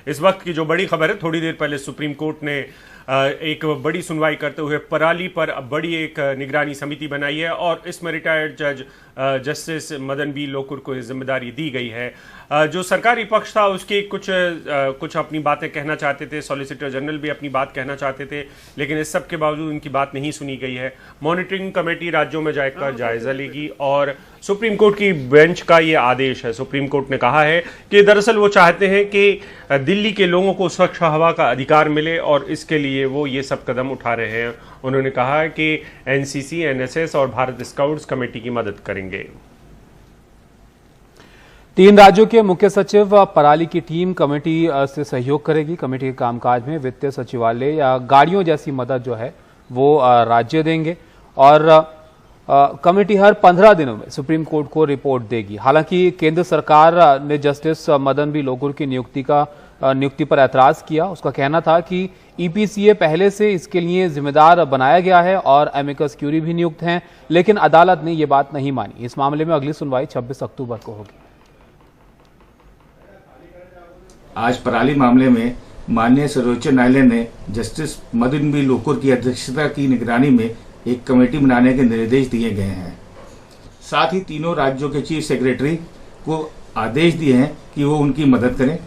इस वक्त की जो बड़ी खबर है, थोड़ी देर पहले सुप्रीम कोर्ट ने एक बड़ी सुनवाई करते हुए पराली पर बड़ी एक निगरानी समिति बनाई है और इसमें रिटायर्ड जज जस्टिस मदन बी लोकुर को जिम्मेदारी दी गई है। जो सरकारी पक्ष था उसके कुछ अपनी बातें कहना चाहते थे, सॉलिसिटर जनरल भी अपनी बात कहना चाहते थे, लेकिन इस सब के बावजूद उनकी बात नहीं सुनी गई है। मॉनिटरिंग कमेटी राज्यों में जाकर जायजा लेगी और सुप्रीम कोर्ट की बेंच का ये आदेश है। सुप्रीम कोर्ट ने कहा है कि दरअसल वो चाहते हैं कि दिल्ली के लोगों को स्वच्छ हवा का अधिकार मिले और इसके लिए वो ये सब कदम उठा रहे हैं। उन्होंने कहा कि एनसीसी, एनएसएस और भारत स्काउट्स कमेटी की मदद करेंगे। 3 राज्यों के मुख्य सचिव पराली की टीम कमेटी से सहयोग करेगी। कमेटी के कामकाज में वित्तीय सचिवालय या गाड़ियों जैसी मदद जो है वो राज्य देंगे और कमेटी हर 15 दिनों में सुप्रीम कोर्ट को रिपोर्ट देगी। हालांकि केंद्र सरकार ने जस्टिस मदन बी लोकुर की नियुक्ति पर ऐतराज किया। उसका कहना था कि ईपीसीए पहले से इसके लिए जिम्मेदार बनाया गया है और एमिकस क्यूरी भी नियुक्त हैं, लेकिन अदालत ने यह बात नहीं मानी। इस मामले में अगली सुनवाई 26 अक्टूबर को होगी। आज पराली मामले में माननीय सर्वोच्च न्यायालय ने जस्टिस मदन बी लोकुर की अध्यक्षता की निगरानी में एक कमेटी बनाने के निर्देश दिए गए हैं। साथ ही तीनों राज्यों के चीफ सेक्रेटरी को आदेश दिए हैं कि वो उनकी मदद करें।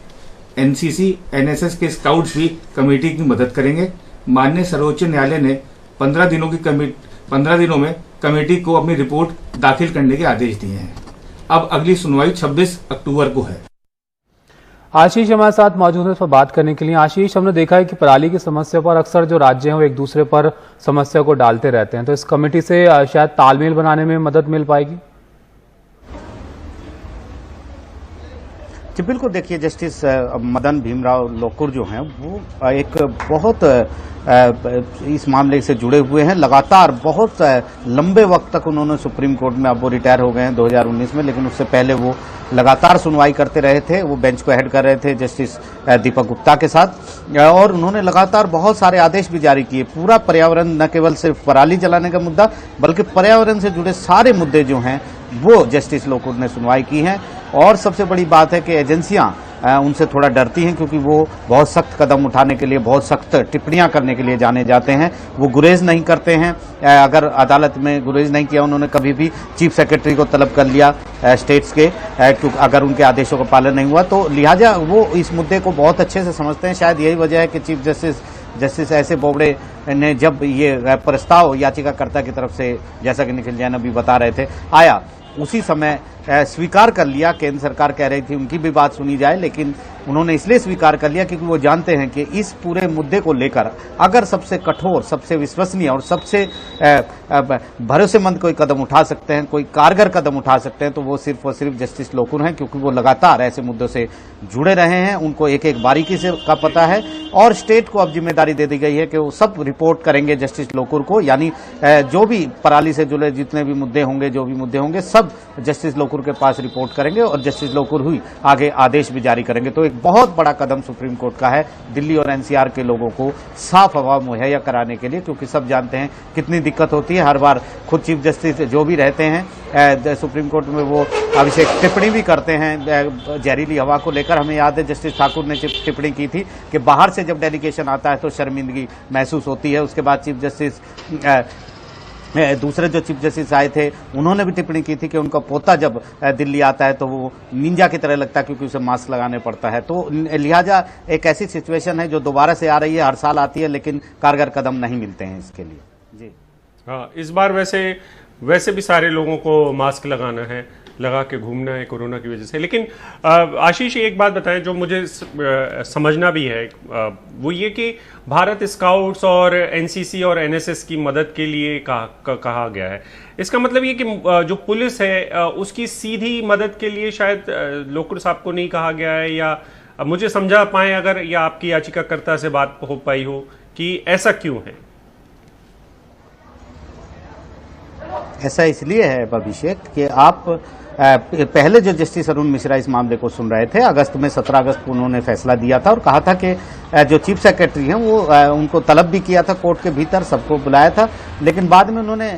एनसीसी, एनएसएस के स्काउट्स भी कमेटी की मदद करेंगे। माननीय सर्वोच्च न्यायालय ने 15 दिनों में कमेटी को अपनी रिपोर्ट दाखिल करने के आदेश दिए हैं। अब अगली सुनवाई 26 अक्टूबर को है। आशीष हमारे साथ मौजूद है इस पर बात करने के लिए। आशीष, हमने देखा है कि पराली की समस्या पर अक्सर जो राज्य हैं वो एक दूसरे पर समस्या को डालते रहते हैं, तो इस कमेटी से शायद तालमेल बनाने में मदद मिल पाएगी। जी बिल्कुल, देखिए जस्टिस मदन भीमराव लोकुर जो हैं वो एक बहुत इस मामले से जुड़े हुए हैं। लगातार बहुत लंबे वक्त तक उन्होंने सुप्रीम कोर्ट में, अब वो रिटायर हो गए हैं 2019 में, लेकिन उससे पहले वो लगातार सुनवाई करते रहे थे। वो बेंच को हेड कर रहे थे जस्टिस दीपक गुप्ता के साथ और उन्होंने लगातार बहुत सारे आदेश भी जारी किए। पूरा पर्यावरण, न केवल सिर्फ पराली जलाने का मुद्दा बल्कि पर्यावरण से जुड़े सारे मुद्दे जो हैं वो जस्टिस लोकुर ने सुनवाई की है। और सबसे बड़ी बात है कि एजेंसियां उनसे थोड़ा डरती हैं क्योंकि वो बहुत सख्त कदम उठाने के लिए, बहुत सख्त टिप्पणियां करने के लिए जाने जाते हैं। वो गुरेज नहीं करते हैं। अगर अदालत में गुरेज नहीं किया उन्होंने कभी भी, चीफ सेक्रेटरी को तलब कर लिया स्टेट्स के, क्योंकि अगर उनके आदेशों का पालन नहीं हुआ तो लिहाजा वो इस मुद्दे को बहुत अच्छे से समझते हैं। शायद यही वजह है कि चीफ जस्टिस ऐसे बोबड़े ने जब ये प्रस्ताव याचिकाकर्ता की तरफ से, जैसा कि निखिल जैन अभी बता रहे थे, आया उसी समय स्वीकार कर लिया। केंद्र सरकार कह रही थी उनकी भी बात सुनी जाए, लेकिन उन्होंने इसलिए स्वीकार कर लिया क्योंकि वो जानते हैं कि इस पूरे मुद्दे को लेकर अगर सबसे कठोर, सबसे विश्वसनीय और सबसे भरोसेमंद कोई कदम उठा सकते हैं, कोई कारगर कदम उठा सकते हैं, तो वो सिर्फ और सिर्फ जस्टिस लोकुर हैं, क्योंकि वो लगातार ऐसे मुद्दों से जुड़े रहे हैं। उनको एक एक बारीकी से का पता है और स्टेट को अब जिम्मेदारी दे दी गई है कि वो सब रिपोर्ट करेंगे जस्टिस लोकुर को। यानी जो भी पराली से जुड़े जितने भी मुद्दे होंगे, जो भी मुद्दे होंगे, सब जस्टिस लोकुर के पास रिपोर्ट करेंगे और जस्टिस लोकुर ही आगे आदेश भी जारी करेंगे। तो एक बहुत बड़ा कदम सुप्रीम कोर्ट का है दिल्ली और एनसीआर के लोगों को साफ हवा मुहैया कराने के लिए, क्योंकि सब जानते हैं कितनी दिक्कत होती है। हर बार खुद चीफ जस्टिस जो भी रहते हैं सुप्रीम कोर्ट में वो अभिषेक टिप्पणी भी करते हैं जहरीली हवा को लेकर। हमें याद है जस्टिस ठाकुर ने टिप्पणी की थी कि बाहर से जब डेलीगेशन आता है तो शर्मिंदगी महसूस होती है। उसके बाद चीफ जस्टिस दूसरे जो चीफ जस्टिस आए थे उन्होंने भी टिप्पणी की थी कि उनका पोता जब दिल्ली आता है तो वो निंजा की तरह लगता है क्योंकि उसे मास्क लगाने पड़ता है। तो लिहाजा एक ऐसी सिचुएशन है जो दोबारा से आ रही है, हर साल आती है, लेकिन कारगर कदम नहीं मिलते हैं इसके लिए। जी हाँ, इस बार वैसे भी सारे लोगों को मास्क लगाना है, लगा के घूमना है कोरोना की वजह से। लेकिन आशीष, एक बात बताएं जो मुझे समझना भी है, वो ये कि भारत स्काउट्स और एनसीसी और एनएसएस की मदद के लिए कहा गया है। इसका मतलब ये कि जो पुलिस है उसकी सीधी मदद के लिए शायद लोकुर साहब को नहीं कहा गया है, या मुझे समझा पाए अगर, या आपकी याचिकाकर्ता से बात हो पाई हो कि ऐसा क्यों है। ऐसा इसलिए है अभिषेक कि आप पहले जो जस्टिस अरुण मिश्रा इस मामले को सुन रहे थे, अगस्त में 17 अगस्त को उन्होंने फैसला दिया था और कहा था कि जो चीफ सेक्रेटरी हैं वो उनको तलब भी किया था कोर्ट के भीतर, सबको बुलाया था, लेकिन बाद में उन्होंने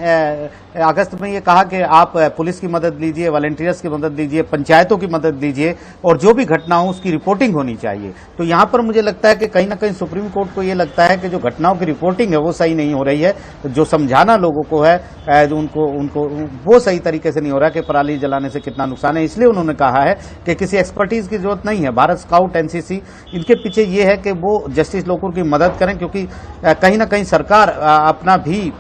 अगस्त में ये कहा कि आप पुलिस की मदद लीजिए, वॉलंटियर्स की मदद लीजिए, पंचायतों की मदद लीजिए और जो भी घटना हो उसकी रिपोर्टिंग होनी चाहिए। तो यहाँ पर मुझे लगता है कि कहीं ना कहीं सुप्रीम कोर्ट को ये लगता है कि जो घटनाओं की रिपोर्टिंग है वो सही नहीं हो रही है, जो समझाना लोगों को है उनको वो सही तरीके से नहीं हो रहा कि पराली जलाने से कितना नुकसान है। इसलिए उन्होंने कहा है कि किसी एक्सपर्टीज की जरूरत नहीं है। भारत स्काउट, एनसीसी, इनके पीछे ये है कि वो जस्टिस लोकुर की मदद करें, क्योंकि कहीं ना कहीं सरकार अपना भी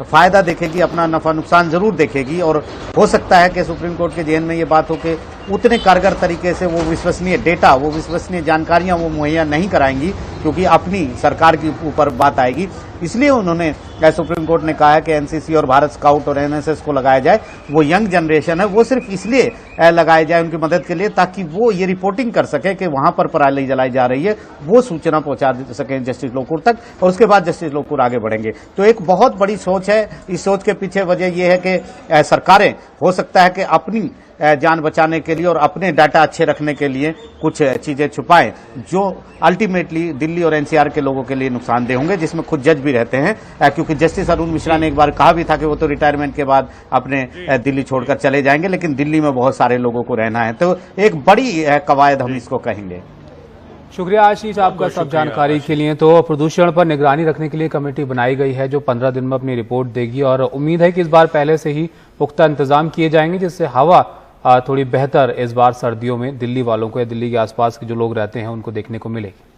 फायदा देखेगी, अपना नफा नुकसान जरूर देखेगी और हो सकता है कि सुप्रीम कोर्ट के जहन में ये बात हो कि उतने कारगर तरीके से वो विश्वसनीय डेटा, वो विश्वसनीय जानकारियां वो मुहैया नहीं कराएंगी, क्योंकि अपनी सरकार के ऊपर बात आएगी। इसलिए उन्होंने सुप्रीम कोर्ट ने कहा है कि एनसीसी और भारत स्काउट और एनएसएस को लगाया जाए। वो यंग जनरेशन है, वो सिर्फ इसलिए लगाया जाए उनकी मदद के लिए ताकि वो ये रिपोर्टिंग कर सके कि वहां पर पराली जलाई जा रही है, वो सूचना पहुंचा सके जस्टिस लोकुर तक और उसके बाद जस्टिस लोकुर आगे बढ़ेंगे। तो एक बहुत बड़ी सोच है। इस सोच के पीछे वजह यह है कि सरकारें हो सकता है कि अपनी जान बचाने के लिए और अपने डाटा अच्छे रखने के लिए कुछ चीजें छुपाएं जो अल्टीमेटली दिल्ली और एनसीआर के लोगों के लिए नुकसानदेह होंगे, जिसमें खुद जज भी रहते हैं, क्योंकि जस्टिस अरुण मिश्रा ने एक बार कहा भी था कि वो तो रिटायरमेंट के बाद अपने दिल्ली छोड़कर चले जाएंगे, लेकिन दिल्ली में बहुत सारे लोगों को रहना है। तो एक बड़ी कवायद हम इसको कहेंगे। शुक्रिया आशीष आपका सब जानकारी के लिए। तो प्रदूषण पर निगरानी रखने के लिए कमेटी बनाई गई है जो 15 दिन में अपनी रिपोर्ट देगी और उम्मीद है कि इस बार पहले से ही पुख्ता इंतजाम किए जाएंगे, जिससे हवा थोड़ी बेहतर इस बार सर्दियों में दिल्ली वालों को या दिल्ली के आसपास के जो लोग रहते हैं उनको देखने को मिलेगी।